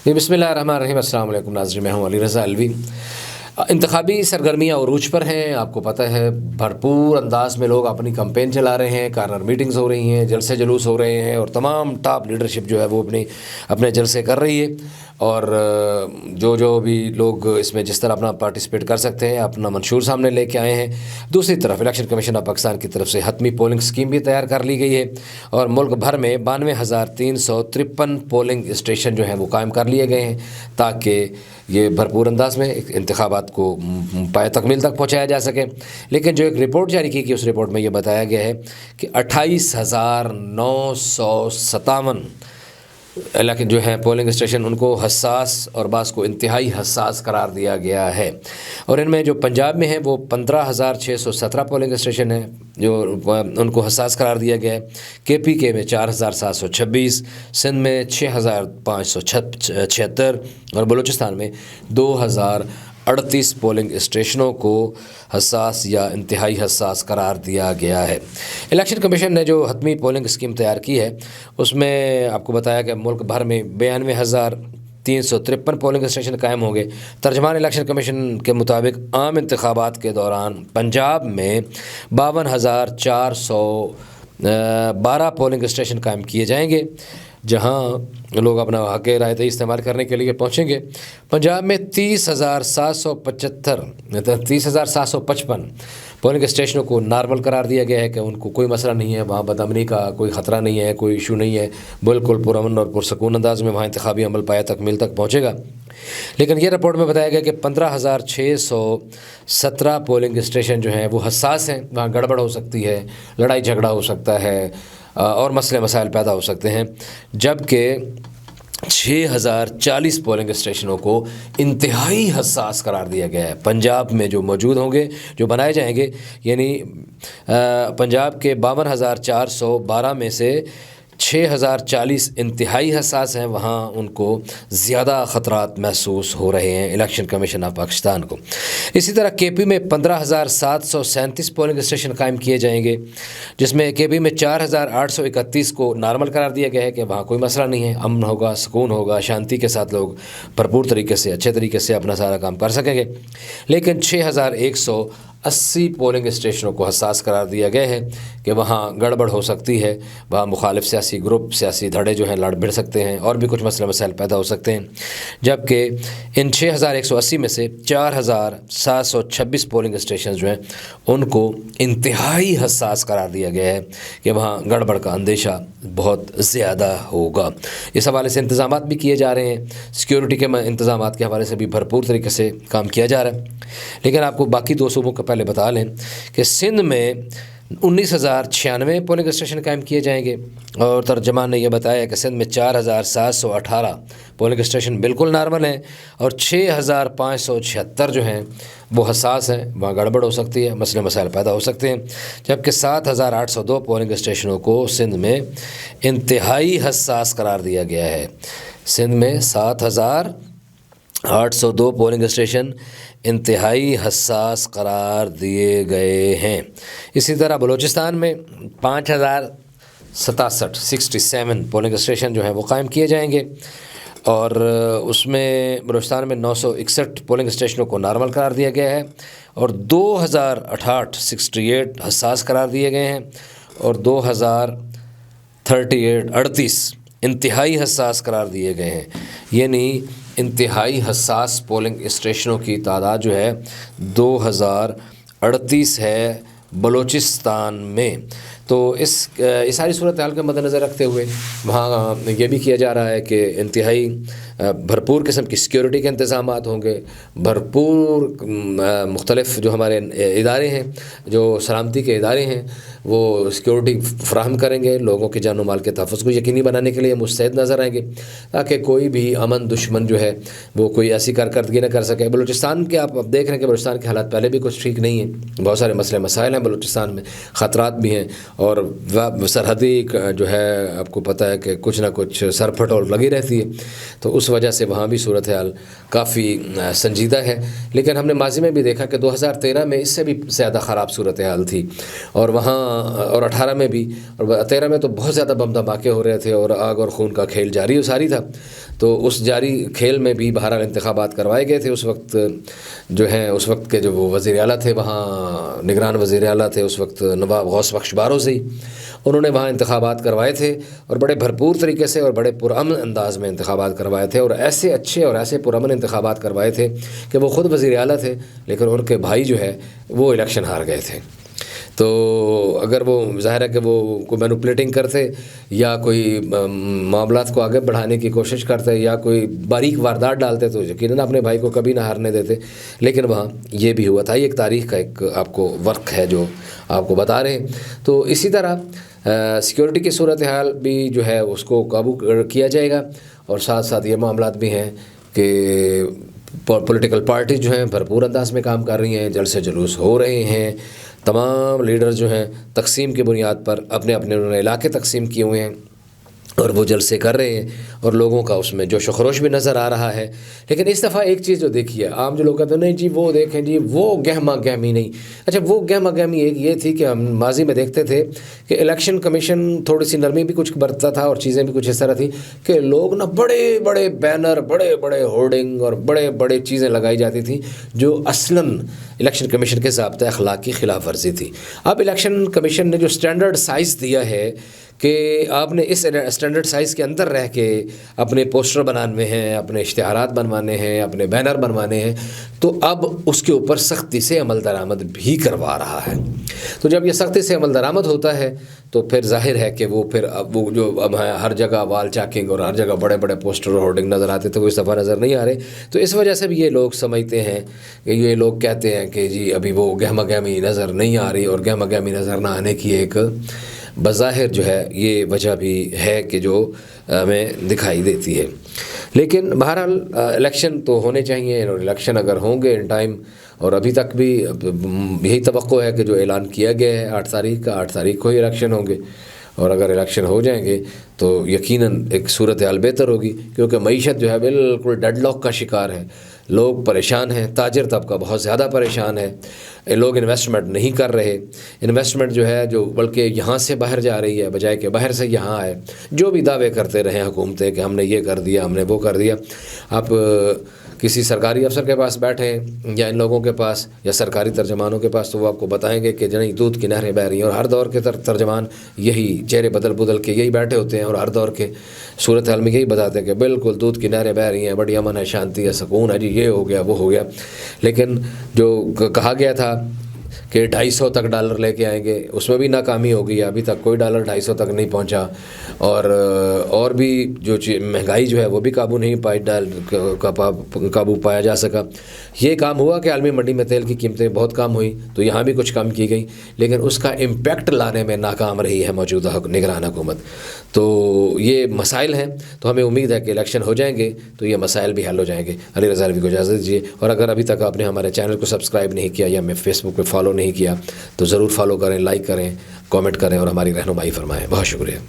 جی بسم اللہ الرحمن الرحیم۔ السلام علیکم ناظرین، میں ہوں علی رضا الوی۔ انتخابی سرگرمیاں عروج پر ہیں، آپ کو پتہ ہے بھرپور انداز میں لوگ اپنی کمپین چلا رہے ہیں، کارنر میٹنگز ہو رہی ہیں، جلسے جلوس ہو رہے ہیں، اور تمام ٹاپ لیڈرشپ جو ہے وہ اپنے جلسے کر رہی ہے، اور جو بھی لوگ اس میں جس طرح اپنا پارٹیسپیٹ کر سکتے ہیں اپنا منشور سامنے لے کے آئے ہیں۔ دوسری طرف الیکشن کمیشن آف پاکستان کی طرف سے حتمی پولنگ اسکیم بھی تیار کر لی گئی ہے، اور ملک بھر میں 92,353 پولنگ اسٹیشن جو ہیں وہ قائم کر لیے گئے ہیں، تاکہ یہ بھرپور انداز میں انتخابات کو پائے تکمیل تک پہنچایا جا سکے۔ لیکن جو ایک رپورٹ جاری کی گئی، اس رپورٹ میں یہ بتایا گیا ہے کہ 28,957 لیکن جو ہیں پولنگ اسٹیشن ان کو حساس اور بعض کو انتہائی حساس قرار دیا گیا ہے، اور ان میں جو پنجاب میں ہیں وہ 15,617 پولنگ اسٹیشن ہیں جو ان کو حساس قرار دیا گیا ہے، KPK میں 4,726، سندھ میں 6,576 اور بلوچستان میں 2,038 پولنگ اسٹیشنوں کو حساس یا انتہائی حساس قرار دیا گیا ہے۔ الیکشن کمیشن نے جو حتمی پولنگ اسکیم تیار کی ہے اس میں آپ کو بتایا کہ ملک بھر میں 92,353 پولنگ اسٹیشن قائم ہوں گے۔ ترجمان الیکشن کمیشن کے مطابق عام انتخابات کے دوران پنجاب میں 52,412 پولنگ اسٹیشن قائم کیے جائیں گے، جہاں لوگ اپنا حق رائے دہی استعمال کرنے کے لیے پہنچیں گے۔ پنجاب میں 30,755 پولنگ اسٹیشنوں کو نارمل قرار دیا گیا ہے کہ ان کو کوئی مسئلہ نہیں ہے، وہاں بدامنی کا کوئی خطرہ نہیں ہے، کوئی ایشو نہیں ہے، بالکل پرامن اور پرسکون انداز میں وہاں انتخابی عمل پایا تکمیل تک پہنچے گا۔ لیکن یہ رپورٹ میں بتایا گیا کہ 15,617 پولنگ اسٹیشن جو ہیں وہ حساس ہیں، وہاں گڑبڑ ہو سکتی ہے، لڑائی جھگڑا ہو سکتا ہے اور مسئلے مسائل پیدا ہو سکتے ہیں، جبکہ 6,040 پولنگ اسٹیشنوں کو انتہائی حساس قرار دیا گیا ہے۔ پنجاب میں جو موجود ہوں گے، جو بنائے جائیں گے، یعنی پنجاب کے 52,412 میں سے 6,040 انتہائی حساس ہیں، وہاں ان کو زیادہ خطرات محسوس ہو رہے ہیں الیکشن کمیشن آف پاکستان کو۔ اسی طرح KP میں 15,737 پولنگ اسٹیشن قائم کیے جائیں گے، جس میں KP میں 4,831 کو نارمل قرار دیا گیا ہے کہ وہاں کوئی مسئلہ نہیں ہے، امن ہوگا، سکون ہوگا، شانتی کے ساتھ لوگ بھرپور طریقے سے اچھے طریقے سے اپنا سارا کام کر سکیں گے۔ لیکن 6,180 پولنگ اسٹیشنوں کو حساس قرار دیا گیا ہے کہ وہاں گڑبڑ ہو سکتی ہے، وہاں مخالف سیاسی گروپ، سیاسی دھڑے جو ہیں لڑ بھڑ سکتے ہیں اور بھی کچھ مسئلے مسائل پیدا ہو سکتے ہیں، جبکہ ان 6,180 میں سے 4,726 پولنگ اسٹیشن جو ہیں ان کو انتہائی حساس قرار دیا گیا ہے کہ وہاں گڑبڑ کا اندیشہ بہت زیادہ ہوگا۔ اس حوالے سے انتظامات بھی کیے جا رہے ہیں، سیکیورٹی کے انتظامات کے حوالے سے بھی بھرپور طریقے سے کام کیا جا رہا ہے۔ لیکن آپ کو باقی دو صوبوں کا پہلے بتا لیں کہ سندھ میں 19,096 پولنگ اسٹیشن قائم کیے جائیں گے، اور ترجمان نے یہ بتایا کہ سندھ میں 4,718 پولنگ اسٹیشن بالکل نارمل ہیں، اور 6,576 جو ہیں وہ حساس ہیں، وہاں گڑبڑ ہو سکتی ہے، مسئلے مسائل پیدا ہو سکتے ہیں، جبکہ 7,802 پولنگ اسٹیشنوں کو سندھ میں انتہائی حساس قرار دیا گیا ہے۔ سندھ میں 7,802 پولنگ اسٹیشن انتہائی حساس قرار دیے گئے ہیں۔ اسی طرح بلوچستان میں 5,067 پولنگ اسٹیشن جو ہیں وہ قائم کیے جائیں گے، اور اس میں بلوچستان میں 961 پولنگ اسٹیشنوں کو نارمل قرار دیا گیا ہے، اور 2,068 حساس قرار دیے گئے ہیں، اور 2,038 انتہائی حساس قرار دیے گئے ہیں۔ یعنی انتہائی حساس پولنگ اسٹیشنوں کی تعداد جو ہے 2,038 ہے بلوچستان میں۔ تو اس ساری صورتحال کے مد نظر رکھتے ہوئے وہاں یہ بھی کیا جا رہا ہے کہ انتہائی بھرپور قسم کی سیکیورٹی کے انتظامات ہوں گے، بھرپور مختلف جو ہمارے ادارے ہیں، جو سلامتی کے ادارے ہیں، وہ سیکیورٹی فراہم کریں گے، لوگوں کے جان و مال کے تحفظ کو یقینی بنانے کے لیے مستعد نظر آئیں گے، تاکہ کوئی بھی امن دشمن جو ہے وہ کوئی ایسی کارکردگی نہ کر سکے۔ بلوچستان کے آپ دیکھ رہے ہیں کہ بلوچستان کے حالات پہلے بھی کچھ ٹھیک نہیں ہیں، بہت سارے مسئلے مسائل ہیں بلوچستان میں، خطرات بھی ہیں، اور سرحدی جو ہے آپ کو پتہ ہے کہ کچھ نہ کچھ سر پھٹول لگی رہتی ہے، تو اس وجہ سے وہاں بھی صورتحال کافی سنجیدہ ہے۔ لیکن ہم نے ماضی میں بھی دیکھا کہ 2013 میں اس سے بھی زیادہ خراب صورتحال تھی، اور وہاں اور 18 میں بھی، اور 13 میں تو بہت زیادہ بم دھماکے ہو رہے تھے اور آگ اور خون کا کھیل جاری و ساری تھا۔ تو اس جاری کھیل میں بھی بہرحال انتخابات کروائے گئے تھے۔ اس وقت جو ہیں اس وقت کے جو وہ وزیر اعلیٰ تھے وہاں، نگران وزیر اعلیٰ تھے اس وقت نواب غوث بخش بارودی، انہوں نے وہاں انتخابات کروائے تھے اور بڑے بھرپور طریقے سے اور بڑے پرامن انداز میں انتخابات کروائے تھے، اور ایسے اچھے اور ایسے پرامن انتخابات کروائے تھے کہ وہ خود وزیر اعلیٰ تھے لیکن ان کے بھائی جو ہے وہ الیکشن ہار گئے تھے۔ تو اگر وہ ظاہر ہے کہ وہ کوئی مینوپلیٹنگ کرتے یا کوئی معاملات کو آگے بڑھانے کی کوشش کرتے یا کوئی باریک واردات ڈالتے تو یقیناً اپنے بھائی کو کبھی نہ ہارنے دیتے، لیکن وہاں یہ بھی ہوا تھا۔ یہ ایک تاریخ کا ایک آپ کو ورق ہے جو آپ کو بتا رہے ہیں۔ تو اسی طرح سیکورٹی کی صورتحال بھی جو ہے اس کو قابو کیا جائے گا، اور ساتھ ساتھ یہ معاملات بھی ہیں کہ پولیٹیکل پارٹیز جو ہیں بھرپور انداز میں کام کر رہی ہیں، جلسے جلوس ہو رہے ہیں، تمام لیڈر جو ہیں تقسیم کی بنیاد پر اپنے اپنے انہوں نے علاقے تقسیم کیے ہوئے ہیں اور وہ جلسے کر رہے ہیں، اور لوگوں کا اس میں جوش و خروش بھی نظر آ رہا ہے۔ لیکن اس دفعہ ایک چیز جو دیکھی ہے، عام جو لوگ کہتے ہیں نہیں جی وہ دیکھیں جی وہ گہما گہمی نہیں، اچھا وہ گہما گہمی ایک یہ تھی کہ ہم ماضی میں دیکھتے تھے کہ الیکشن کمیشن تھوڑی سی نرمی بھی کچھ برتتا تھا اور چیزیں بھی کچھ اس طرح تھی کہ لوگ نا بڑے بڑے بینر، بڑے بڑے ہورڈنگ اور بڑے بڑے چیزیں لگائی جاتی تھیں جو اصلاً الیکشن کمیشن کے ضابطۂ اخلاق کی خلاف ورزی تھی۔ اب الیکشن کمیشن نے جو اسٹینڈرڈ سائز دیا ہے کہ آپ نے اس اسٹینڈرڈ سائز کے اندر رہ کے اپنے پوسٹر بنانے ہیں، اپنے اشتہارات بنوانے ہیں، اپنے بینر بنوانے ہیں، تو اب اس کے اوپر سختی سے عمل درآمد بھی کروا رہا ہے۔ تو جب یہ سختی سے عمل درآمد ہوتا ہے تو پھر ظاہر ہے کہ وہ پھر اب وہ جو اب ہر جگہ وال چاکنگ اور ہر جگہ بڑے بڑے پوسٹر اور ہورڈنگ نظر آتے تھے وہ اس دفعہ نظر نہیں آ رہے۔ تو اس وجہ سے بھی یہ لوگ سمجھتے ہیں کہ یہ لوگ کہتے ہیں کہ جی ابھی وہ گہما گہمی نظر نہیں آ رہی، اور گہما گہمی نظر نہ آنے کی ایک بظاہر جو ہے یہ وجہ بھی ہے کہ جو ہمیں دکھائی دیتی ہے۔ لیکن بہرحال الیکشن تو ہونے چاہیے، اور الیکشن اگر ہوں گے ان ٹائم، اور ابھی تک بھی یہی توقع ہے کہ جو اعلان کیا گیا ہے 8 تاریخ کا، 8 تاریخ کو ہی الیکشن ہوں گے، اور اگر الیکشن ہو جائیں گے تو یقیناً ایک صورتحال بہتر ہوگی، کیونکہ معیشت جو ہے بالکل ڈیڈ لاک کا شکار ہے، لوگ پریشان ہیں، تاجر طبقہ بہت زیادہ پریشان ہے، لوگ انویسٹمنٹ نہیں کر رہے، انویسٹمنٹ جو ہے جو بلکہ یہاں سے باہر جا رہی ہے بجائے کہ باہر سے یہاں آئے۔ جو بھی دعوے کرتے رہے حکومتیں کہ ہم نے یہ کر دیا، ہم نے وہ کر دیا، آپ کسی سرکاری افسر کے پاس بیٹھیں یا ان لوگوں کے پاس یا سرکاری ترجمانوں کے پاس تو وہ آپ کو بتائیں گے کہ جنہیں دودھ کی نہریں بہہ رہی ہیں، اور ہر دور کے ترجمان یہی چہرے بدل بدل کے یہی بیٹھے ہوتے ہیں اور ہر دور کے صورتحال میں یہی بتاتے ہیں کہ بالکل دودھ کی نہریں بہہ رہی ہیں، بڑی امن ہے، شانتی ہے، سکون ہے، جی یہ ہو گیا وہ ہو گیا۔ لیکن جو کہا گیا تھا کہ 250 تک ڈالر لے کے آئیں گے، اس میں بھی ناکامی ہو گئی، ابھی تک کوئی ڈالر 250 تک نہیں پہنچا، اور بھی جو مہنگائی جو ہے وہ بھی قابو نہیں پائی، قابو پایا جا سکا۔ یہ کام ہوا کہ عالمی منڈی میں تیل کی قیمتیں بہت کم ہوئی تو یہاں بھی کچھ کم کی گئی، لیکن اس کا امپیکٹ لانے میں ناکام رہی ہے موجودہ نگران حکومت۔ تو یہ مسائل ہیں، تو ہمیں امید ہے کہ الیکشن ہو جائیں گے تو یہ مسائل بھی حل ہو جائیں گے۔ علی رضا علوی کو اجازت دیجیے، اور اگر ابھی تک آپ نے ہمارے چینل کو سبسکرائب نہیں کیا یا ہمیں فیس بک پہ فالو نہیں کیا تو ضرور فالو کریں، لائک کریں، کامنٹ کریں اور ہماری رہنمائی فرمائیں۔ بہت شکریہ۔